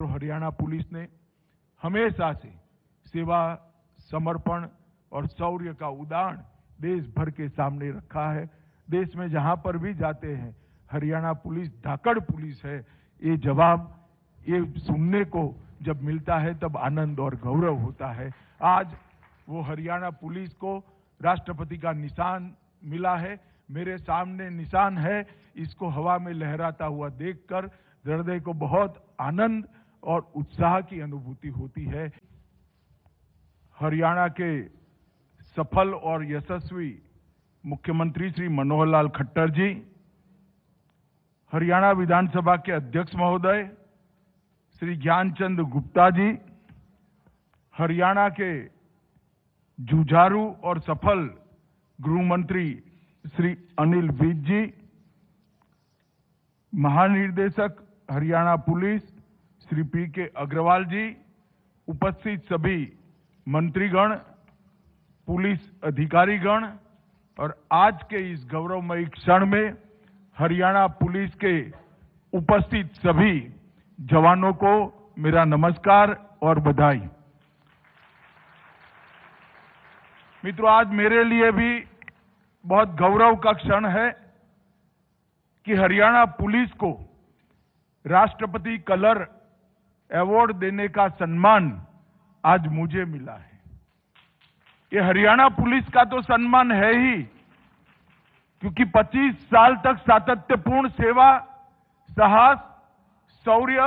तो हरियाणा पुलिस ने हमेशा से सेवा, समर्पण और शौर्य का उदाहरण देश भर के सामने रखा है। देश में जहां पर भी जाते हैं, हरियाणा पुलिस धाकड़ पुलिस है, ये जवाब ये सुनने को जब मिलता है तब आनंद और गौरव होता है। आज वो हरियाणा पुलिस को राष्ट्रपति का निशान मिला है, मेरे सामने निशान है, इसको हवा में लहराता हुआ देखकर हृदय को बहुत आनंद और उत्साह की अनुभूति होती है। हरियाणा के सफल और यशस्वी मुख्यमंत्री श्री मनोहर लाल खट्टर जी, हरियाणा विधानसभा के अध्यक्ष महोदय श्री ज्ञानचंद गुप्ता जी, हरियाणा के जुझारू और सफल गृह मंत्री श्री अनिल विज जी, महानिदेशक हरियाणा पुलिस श्री पी.के. अग्रवाल जी, उपस्थित सभी मंत्रीगण, पुलिस अधिकारीगण और आज के इस गौरवमयी क्षण में हरियाणा पुलिस के उपस्थित सभी जवानों को मेरा नमस्कार और बधाई। मित्रों, आज मेरे लिए भी बहुत गौरव का क्षण है कि हरियाणा पुलिस को राष्ट्रपति कलर अवार्ड देने का सम्मान आज मुझे मिला है। ये हरियाणा पुलिस का तो सम्मान है ही, क्योंकि 25 साल तक सातत्यपूर्ण सेवा, साहस, शौर्य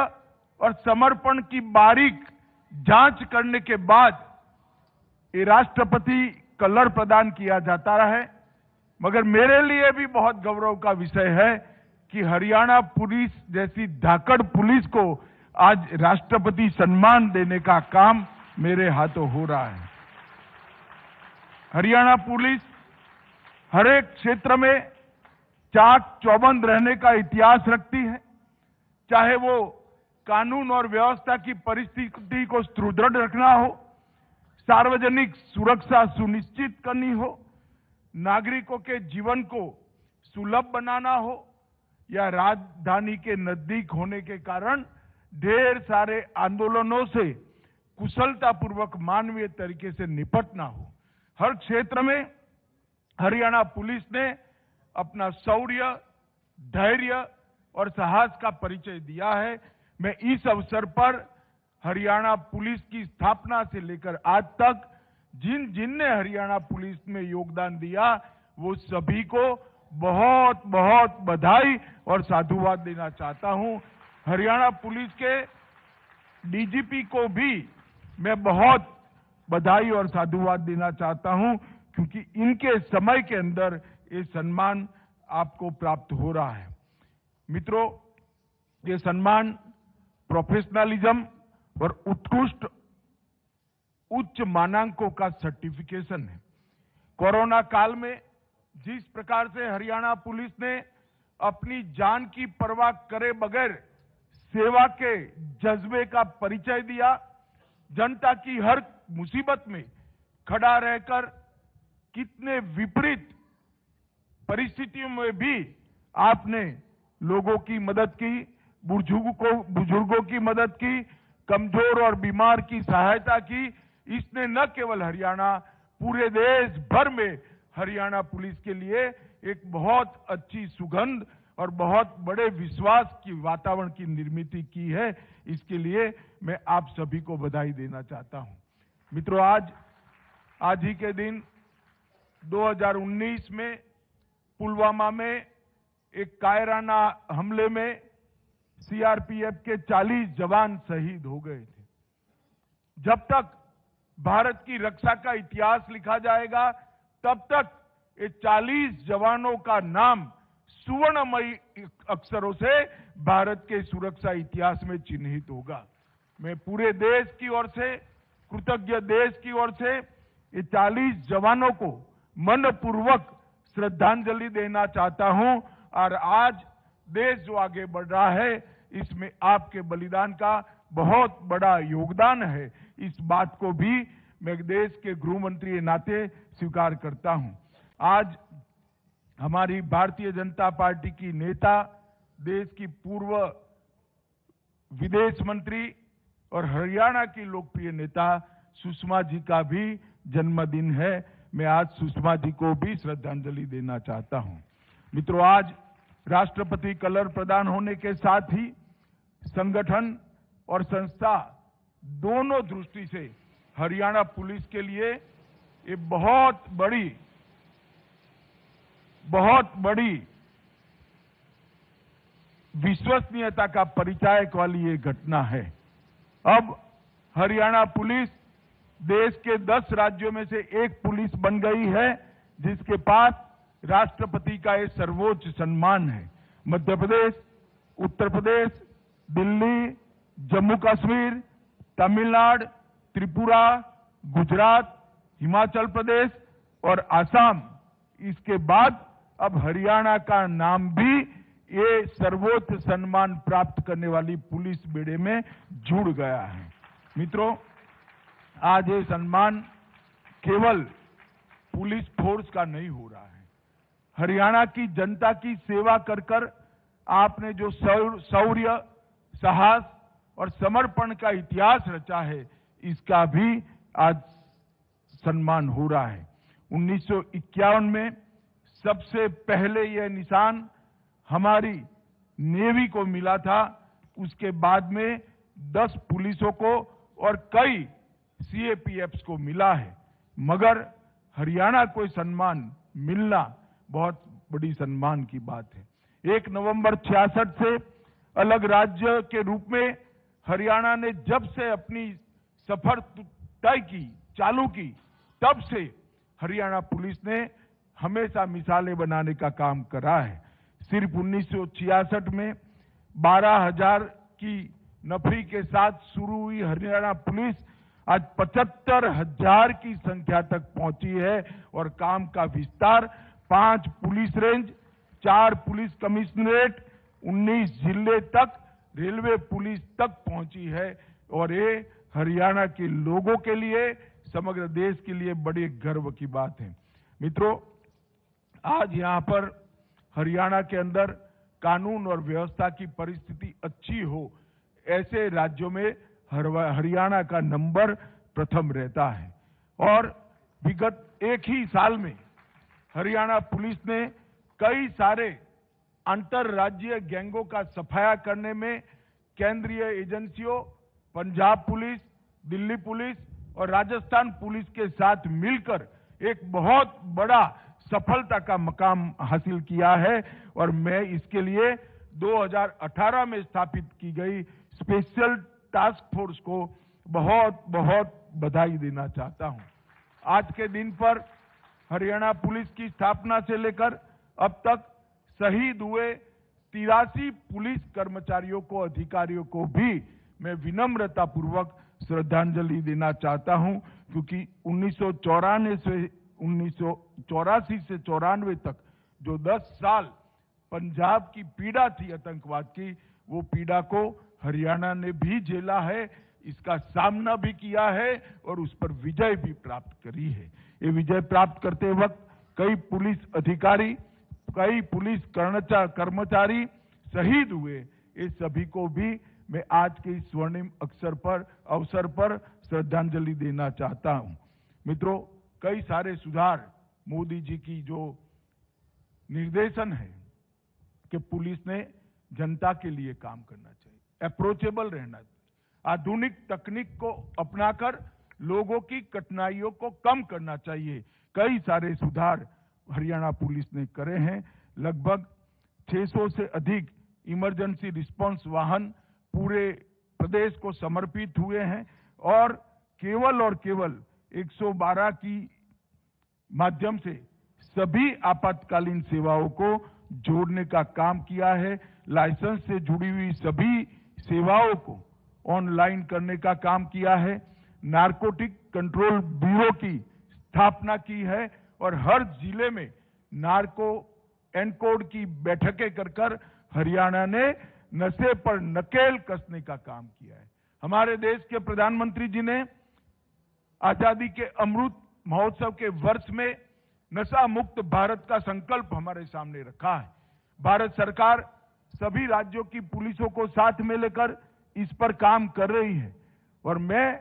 और समर्पण की बारीक जांच करने के बाद ये राष्ट्रपति कलर प्रदान किया जाता है। मगर मेरे लिए भी बहुत गौरव का विषय है कि हरियाणा पुलिस जैसी धाकड़ पुलिस को आज राष्ट्रपति सम्मान देने का काम मेरे हाथों हो रहा है। हरियाणा पुलिस हर एक क्षेत्र में चाक चौबंद रहने का इतिहास रखती है, चाहे वो कानून और व्यवस्था की परिस्थिति को सुदृढ़ रखना हो, सार्वजनिक सुरक्षा सुनिश्चित करनी हो, नागरिकों के जीवन को सुलभ बनाना हो, या राजधानी के नजदीक होने के कारण ढेर सारे आंदोलनों से कुशलतापूर्वक मानवीय तरीके से निपटना हो। हर क्षेत्र में हरियाणा पुलिस ने अपना शौर्य, धैर्य और साहस का परिचय दिया है। मैं इस अवसर पर हरियाणा पुलिस की स्थापना से लेकर आज तक जिनने हरियाणा पुलिस में योगदान दिया, वो सभी को बहुत बहुत बधाई और साधुवाद देना चाहता हूं। हरियाणा पुलिस के डीजीपी को भी मैं बहुत बधाई और साधुवाद देना चाहता हूं, क्योंकि इनके समय के अंदर ये सम्मान आपको प्राप्त हो रहा है। मित्रों, ये सम्मान प्रोफेशनलिज्म और उत्कृष्ट उच्च मानांकों का सर्टिफिकेशन है। कोरोना काल में जिस प्रकार से हरियाणा पुलिस ने अपनी जान की परवाह करे बगैर सेवा के जज्बे का परिचय दिया, जनता की हर मुसीबत में खड़ा रहकर कितने विपरीत परिस्थितियों में भी आपने लोगों की मदद की, बुजुर्गों की मदद की, कमजोर और बीमार की सहायता की। इसने न केवल हरियाणा, पूरे देश भर में हरियाणा पुलिस के लिए एक बहुत अच्छी सुगंध और बहुत बड़े विश्वास की वातावरण की निर्मित की है। इसके लिए मैं आप सभी को बधाई देना चाहता हूं। मित्रों, आज ही के दिन 2019 में पुलवामा में एक कायराना हमले में सीआरपीएफ के 40 जवान शहीद हो गए थे। जब तक भारत की रक्षा का इतिहास लिखा जाएगा, तब तक ये 40 जवानों का नाम सुवर्णमयी अक्षरों से भारत के सुरक्षा इतिहास में चिन्हित होगा। मैं पूरे देश की ओर से, कृतज्ञ देश की ओर से ये 40 जवानों को मनपूर्वक श्रद्धांजलि देना चाहता हूं। और आज देश जो आगे बढ़ रहा है, इसमें आपके बलिदान का बहुत बड़ा योगदान है। इस बात को भी मैं देश के गृह मंत्री के नाते स्वीकार करता हूं। आज हमारी भारतीय जनता पार्टी की नेता, देश की पूर्व विदेश मंत्री और हरियाणा की लोकप्रिय नेता सुषमा जी का भी जन्मदिन है। मैं आज सुषमा जी को भी श्रद्धांजलि देना चाहता हूं। मित्रों, आज राष्ट्रपति कलर प्रदान होने के साथ ही संगठन और संस्था दोनों दृष्टि से हरियाणा पुलिस के लिए ये बहुत बड़ी विश्वसनीयता का परिचायक वाली ये घटना है। अब हरियाणा पुलिस देश के 10 राज्यों में से एक पुलिस बन गई है जिसके पास राष्ट्रपति का ये सर्वोच्च सम्मान है। मध्य प्रदेश, उत्तर प्रदेश, दिल्ली, जम्मू कश्मीर, तमिलनाडु, त्रिपुरा, गुजरात, हिमाचल प्रदेश और आसाम, इसके बाद अब हरियाणा का नाम भी ये सर्वोच्च सम्मान प्राप्त करने वाली पुलिस बेड़े में जुड़ गया है। मित्रों, आज ये सम्मान केवल पुलिस फोर्स का नहीं हो रहा है। हरियाणा की जनता की सेवा कर आपने जो शौर्य, साहस और समर्पण का इतिहास रचा है, इसका भी आज सम्मान हो रहा है। 1951 में सबसे पहले यह निशान हमारी नेवी को मिला था। उसके बाद में 10 पुलिसों को और कई सीएपीएफ्स को मिला है, मगर हरियाणा को सम्मान मिलना बहुत बड़ी सम्मान की बात है। 1 नवंबर 66 से अलग राज्य के रूप में हरियाणा ने जब से अपनी सफर तय की, चालू की, तब से हरियाणा पुलिस ने हमेशा मिसालें बनाने का काम करा है। सिर्फ 1966 में 12,000 की नफरी के साथ शुरू हुई हरियाणा पुलिस आज 75,000 की संख्या तक पहुंची है और काम का विस्तार 5 पुलिस रेंज, 4 पुलिस कमिश्नरेट, 19 जिले तक, रेलवे पुलिस तक पहुंची है और ये हरियाणा के लोगों के लिए, समग्र देश के लिए बड़े गर्व की बात है। मित्रों, आज यहां पर हरियाणा के अंदर कानून और व्यवस्था की परिस्थिति अच्छी हो, ऐसे राज्यों में हरियाणा का नंबर प्रथम रहता है। और विगत एक ही साल में हरियाणा पुलिस ने कई सारे अंतरराज्यीय गैंगों का सफाया करने में केंद्रीय एजेंसियों, पंजाब पुलिस, दिल्ली पुलिस और राजस्थान पुलिस के साथ मिलकर एक बहुत बड़ा सफलता का मकाम हासिल किया है। और मैं इसके लिए 2018 में स्थापित की गई स्पेशल टास्क फोर्स को बहुत बहुत बधाई देना चाहता हूं। आज के दिन पर हरियाणा पुलिस की स्थापना से लेकर अब तक शहीद हुए 83 पुलिस कर्मचारियों को, अधिकारियों को भी मैं विनम्रतापूर्वक श्रद्धांजलि देना चाहता हूं, क्योंकि 1984 से 94 तक जो 10 साल पंजाब की पीड़ा थी आतंकवाद की, वो पीड़ा को हरियाणा ने भी झेला है, इसका सामना भी किया है और उस पर विजय भी प्राप्त करी है। ये विजय प्राप्त करते वक्त कई पुलिस अधिकारी, कई पुलिस कर्मचारी शहीद हुए। ये सभी को भी मैं आज के इस स्वर्णिम अवसर पर श्रद्धांजलि देना चाहता हूं। मित्रों, कई सारे सुधार मोदी जी की जो निर्देशन है कि पुलिस ने जनता के लिए काम करना चाहिए, अप्रोचेबल रहना चाहिए, आधुनिक तकनीक को अपनाकर लोगों की कठिनाइयों को कम करना चाहिए। कई सारे सुधार हरियाणा पुलिस ने करे हैं। लगभग 600 से अधिक इमरजेंसी रिस्पांस वाहन पूरे प्रदेश को समर्पित हुए हैं और केवल 112 की माध्यम से सभी आपातकालीन सेवाओं को जोड़ने का काम किया है। लाइसेंस से जुड़ी हुई सभी सेवाओं को ऑनलाइन करने का काम किया है। नारकोटिक कंट्रोल ब्यूरो की स्थापना की है और हर जिले में नार्को एनकोड की बैठकें कर हरियाणा ने नशे पर नकेल कसने का काम किया है। हमारे देश के प्रधानमंत्री जी ने आजादी के अमृत महोत्सव के वर्ष में नशा मुक्त भारत का संकल्प हमारे सामने रखा है। भारत सरकार सभी राज्यों की पुलिसों को साथ में लेकर इस पर काम कर रही है। और मैं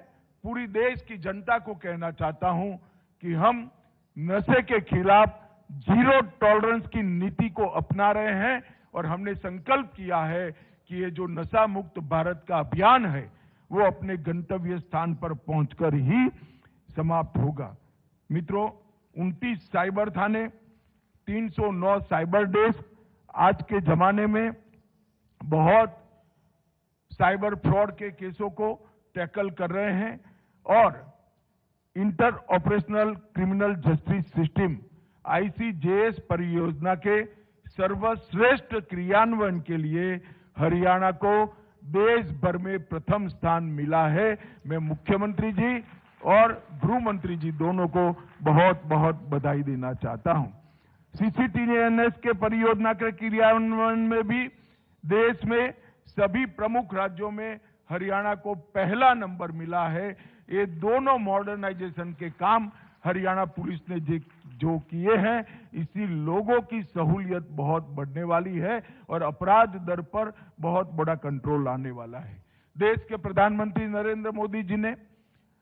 पूरी देश की जनता को कहना चाहता हूं कि हम नशे के खिलाफ जीरो टॉलरेंस की नीति को अपना रहे हैं और हमने संकल्प किया है कि ये जो नशा मुक्त भारत का अभियान है वो अपने गंतव्य स्थान पर पहुंचकर ही समाप्त होगा। मित्रों, 29 साइबर थाने, 309 साइबर डेस्क आज के जमाने में बहुत साइबर फ्रॉड के केसों को टैकल कर रहे हैं और inter operational criminal justice system ICJS परियोजना के सर्वश्रेष्ठ क्रियान्वयन के लिए हरियाणा को देश भर में प्रथम स्थान मिला है। मैं मुख्यमंत्री जी और गृह मंत्री जी दोनों को बहुत बहुत बधाई देना चाहता हूं। CCTVNS के परियोजना के क्रियान्वयन में भी देश में सभी प्रमुख राज्यों में हरियाणा को पहला नंबर मिला है। ये दोनों मॉडर्नाइजेशन के काम हरियाणा पुलिस ने जो किए हैं, इसी लोगों की सहूलियत बहुत बढ़ने वाली है और अपराध दर पर बहुत बड़ा कंट्रोल आने वाला है। देश के प्रधानमंत्री नरेंद्र मोदी जी ने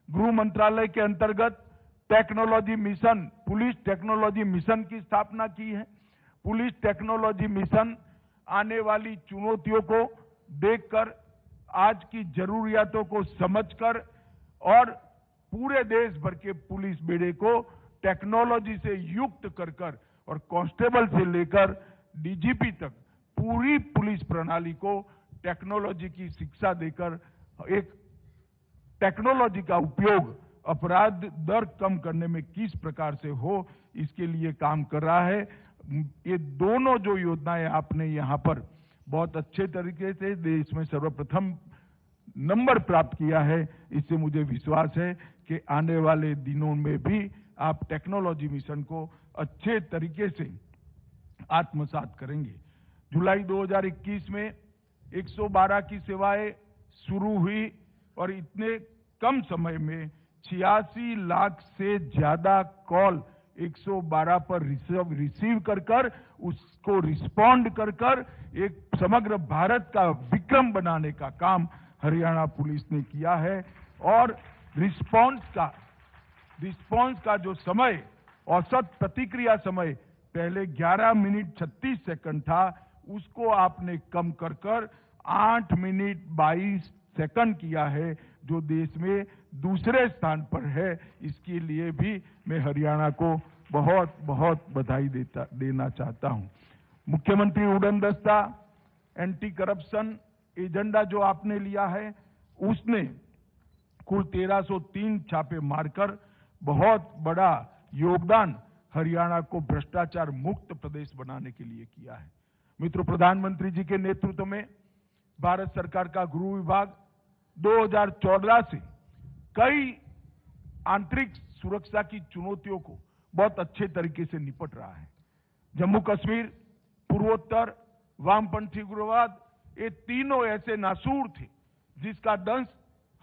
गृह मंत्रालय के अंतर्गत technology mission, police technology mission की स्थापना की है। पुलिस टेक्नोलॉजी मिशन आने वाली चुनौतियों को देखकर, आज की जरूरियातों को समझकर और पूरे देश भर के पुलिस बेड़े को टेक्नोलॉजी से युक्त कर और कांस्टेबल से लेकर DGP तक पूरी पुलिस प्रणाली को टेक्नोलॉजी की शिक्षा देकर एक टेक्नोलॉजी का उपयोग अपराध दर कम करने में किस प्रकार से हो, इसके लिए काम कर रहा है। ये दोनों जो योजनाएं आपने यहां पर बहुत अच्छे तरीके से देश में सर्वप्रथम नंबर प्राप्त किया है, इससे मुझे विश्वास है कि आने वाले दिनों में भी आप टेक्नोलॉजी मिशन को अच्छे तरीके से आत्मसात करेंगे। जुलाई 2021 में 112 की सेवाएं शुरू हुई और इतने कम समय में 86 लाख से ज्यादा कॉल 112 पर रिसीव कर उसको रिस्पॉन्ड कर एक समग्र भारत का विक्रम बनाने का काम हरियाणा पुलिस ने किया है। और रिस्पॉन्स का जो समय, औसत प्रतिक्रिया समय पहले 11 मिनट 36 सेकंड था, उसको आपने कम कर 8 मिनट 22 सेकंड किया है, जो देश में दूसरे स्थान पर है। इसके लिए भी मैं हरियाणा को बहुत बहुत बधाई देना चाहता हूं। मुख्यमंत्री उड़न दस्ता, एंटी करप्शन एजेंडा जो आपने लिया है, उसने कुल 1303 छापे मारकर बहुत बड़ा योगदान हरियाणा को भ्रष्टाचार मुक्त प्रदेश बनाने के लिए किया है। मित्रों, प्रधानमंत्री जी के नेतृत्व में भारत सरकार का गृह विभाग 2014 से कई आंतरिक सुरक्षा की चुनौतियों को बहुत अच्छे तरीके से निपट रहा है। जम्मू कश्मीर, पूर्वोत्तर, वामपंथी उग्रवाद, ये तीनों ऐसे नासूर थे जिसका दंश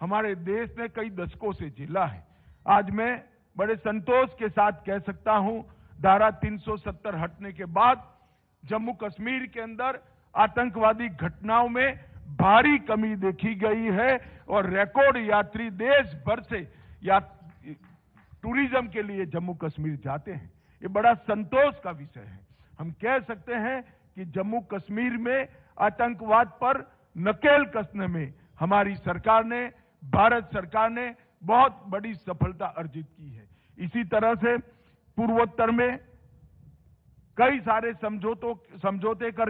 हमारे देश ने कई दशकों से झेला है। आज मैं बड़े संतोष के साथ कह सकता हूं, धारा 370 हटने के बाद जम्मू कश्मीर के अंदर आतंकवादी घटनाओं में भारी कमी देखी गई है और रिकॉर्ड यात्री देश भर से टूरिज्म के लिए जम्मू कश्मीर जाते हैं। ये बड़ा संतोष का विषय है। हम कह सकते हैं कि जम्मू कश्मीर में आतंकवाद पर नकेल कसने में हमारी सरकार ने, भारत सरकार ने बहुत बड़ी सफलता अर्जित की है। इसी तरह से पूर्वोत्तर में कई सारे समझौते कर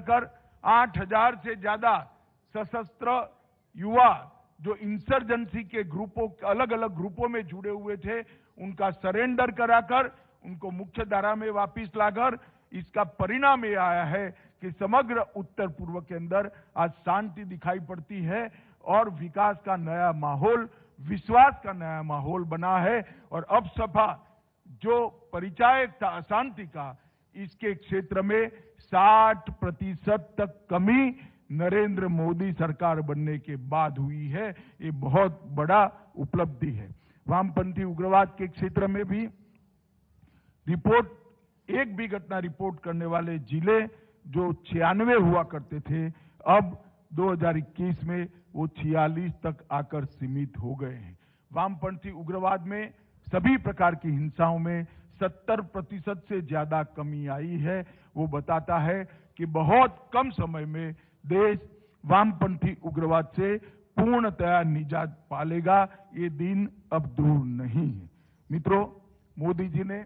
8000 से ज्यादा सशस्त्र युवा जो इंसर्जेंसी के ग्रुपों, अलग अलग ग्रुपों में जुड़े हुए थे, उनका सरेंडर कराकर उनको मुख्य धारा में वापस लाकर इसका परिणाम ये आया है कि समग्र उत्तर पूर्व के अंदर आज शांति दिखाई पड़ती है और विकास का नया माहौल, विश्वास का नया माहौल बना है। और अब सपा जो परिचायक था अशांति का, इसके क्षेत्र में 60% तक कमी नरेंद्र मोदी सरकार बनने के बाद हुई है। ये बहुत बड़ा उपलब्धि है। वामपंथी उग्रवाद के क्षेत्र में भी रिपोर्ट, एक भी घटना रिपोर्ट करने वाले जिले जो 96 हुआ करते थे, अब 2021 में वो 46 तक आकर सीमित हो गए हैं। वामपंथी उग्रवाद में सभी प्रकार की हिंसाओं में 70% से ज्यादा कमी आई है। वो बताता है कि बहुत कम समय में देश वामपंथी उग्रवाद से पूर्णतया निजात पालेगा। ये दिन अब दूर नहीं है। मित्रों, मोदी जी ने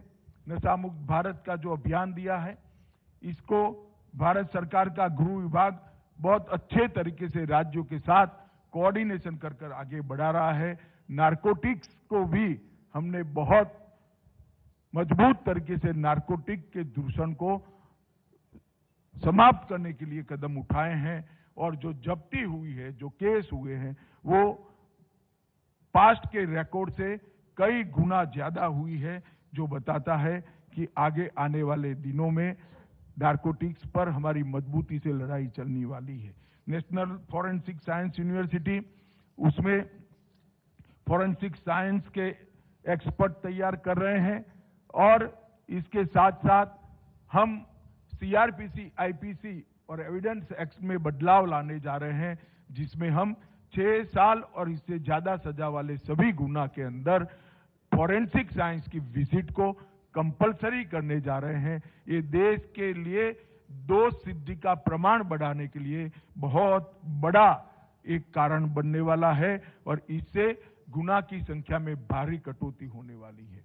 नशा मुक्त भारत का जो अभियान दिया है, इसको भारत सरकार का गृह विभाग बहुत अच्छे तरीके से राज्यों के साथ कोऑर्डिनेशन कर आगे बढ़ा रहा है। नारकोटिक्स को भी हमने बहुत मजबूत तरीके से नारकोटिक के दूषण को समाप्त करने के लिए कदम उठाए हैं और जो जब्ती हुई है, जो केस हुए हैं, वो पास्ट के रिकॉर्ड से कई गुना ज्यादा हुई है, जो बताता है कि आगे आने वाले दिनों में नारकोटिक्स पर हमारी मजबूती से लड़ाई चलने वाली है। नेशनल फॉरेंसिक साइंस यूनिवर्सिटी, उसमें फॉरेंसिक साइंस के एक्सपर्ट तैयार कर रहे हैं और इसके साथ साथ हम सीआरपीसी, आईपीसी और एविडेंस एक्ट में बदलाव लाने जा रहे हैं, जिसमें हम 6 साल और इससे ज्यादा सजा वाले सभी गुना के अंदर फॉरेंसिक साइंस की विजिट को कंपलसरी करने जा रहे हैं। ये देश के लिए दोष सिद्धि का प्रमाण बढ़ाने के लिए बहुत बड़ा एक कारण बनने वाला है और इससे गुना की संख्या में भारी कटौती होने वाली है।